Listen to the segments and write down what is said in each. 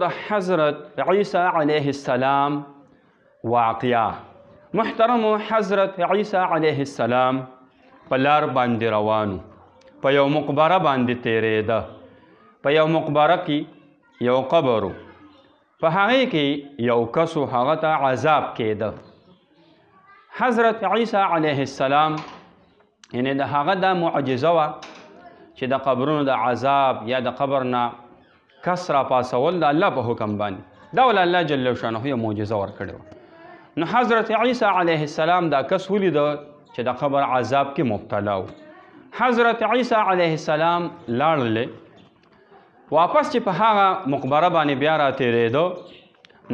د حضرت عیسی علیه السلام واقعه. محترم حضرت عیسی علیه السلام په لار باندې روانو، په یو مقبره باندې تیریده. په یو مقبره کې یو قبر و، په هغې کې یو کس و، هغه ته عذاب کېده. حضرت عیسی علیه السلام یعنې د هغه دا معجزه وه چې د قبرونو د عذاب یا د قبر نه کس را پاسول د الله په حکم باندې، دا ول الله جل شانه یو معجزه ورکړې وه. نو حضرت عیسی علیه السلام دا کس ولیده چې د قبر عذاب کې مبتلا و. حضرت عیسی علیه السلام لاړلې واپس چې په هغه مقبره باندې بیا را تېرېده،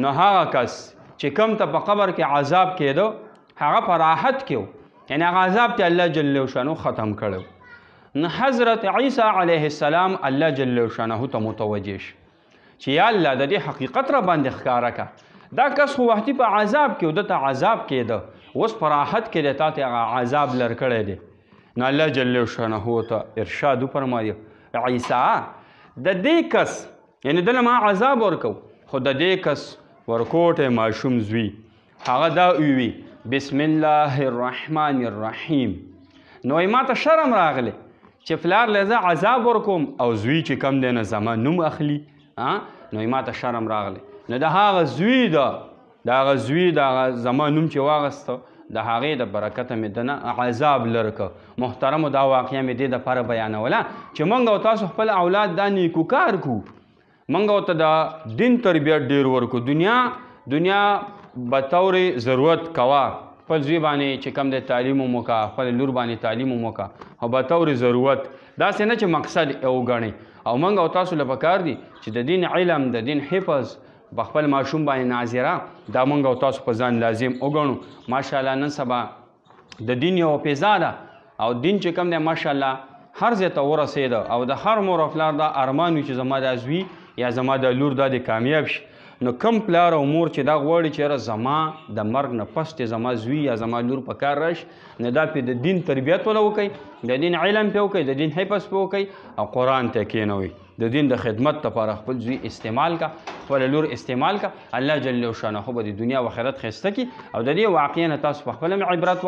نو هغه کس چې کوم ته په قبر کې عذاب کېده هغه په راحت کې و، یعنې هغه عذاب ته الله جل شانه ختم کړی. نو حضرت عیسی علیه السلام الله جل شانه ته متوجه شو چې یا الله د دې حقیقت را باندې ښکاره که، دا کس خو وختي په عذاب کې و، ده ته عذاب کېده، اوس په راحت کې دی، تا ته هغه عذاب لر کړی دی. نو الله جل شانه ته ارشاد وفرمایه عیسی د دې کس یعنې دله ما عذاب ورکو، خو د دې کس ورکوټی ماشوم زوی هغه دا ووي بسم الله الرحمن الرحیم. نو ما ته شرم راغلی چې فلار له زه عذاب ورکوم او زوی چې کم دی نه زما نوم اخلي. نو ما ته شرم راغلی، نو د هغه زوی د هغه زوی د هغه زما نوم چې واغسته د هغې د برکته مې دنه عذاب لر که. محترمو دا واقعه مې دې دپاره بیانوله چې موږ او تاسو خپل اولاد دا نیکوکار کړو، موږ ورته د دین تربیت ډېر ورکړو. دنیا به طور ضرورت کوه، خپل زوی باندې چې کم دی تعلیم هم وکړه، خپل لور باندې تعلیم هم وکړه، او به طور ضرورت، داسې نه چې مقصد یې وګڼئ. او موږ او تاسو له پکار دي چې د دین علم، د دین حفظ په خپل ماشوم باندې ناظره، دا موږ او تاسو په ځان لازم وګڼو. ماشاءالله نن سبا د دین یو فضا ده، او دین چې کوم دی ماشاءالله هر ځای ته ورسېده، او د هر مور او پلار دا ارمان وي چې زما دا زوی یا زما د لور دا د کامیاب شي. نو کم پلار او مور چې دا غواړي چې یاره زما د مرګ نه پس چې زما زوی یا زما لور په کار راشي، نو دا پې د دین تربیت وله وکئ، د دین علم پې وکئ، د دین حفظ پې وکئ، او قرآن ته کښېنوئ. د دین د خدمت لپاره خپل زوی استعمال کا، خپل لور استعمال کا. الله جل شانه به د دنیا و آخرت ښایسته کړي. او د دې واقعې نه تاسو په خپله عبرت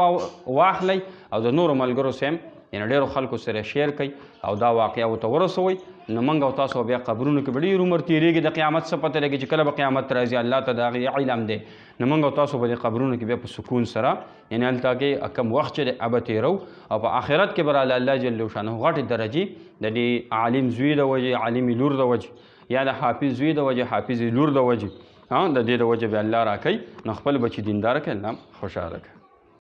واخلئ، او د نورو ملګرو سره یعنې ډېرو خلکو سره شیر کړئ، او دا واقعه ورته ورسوئ. نو موږ او تاسو بیا قبرونو کې به ډېر عمر تېرېږي، د قیامت څه پته لګي چې کله به قیامت راځي، الله ته د هغې علم دی. نو موږ او تاسو به د قبرونو کې بیا په سکون سره یعنې هلته کې کم وخت چې دی هغه به تېرو، او په آخرت کې به راله الله جل شانه غټې درجې د دې عالم زوی د وجې، عالمې لور د وجې، یا د حافظ زوی د وجې، حافظې لور د وجې، د دې د وجې به الله راکوي. نو خپل بچي دینداره کړئ، الله خوشحاله کړي.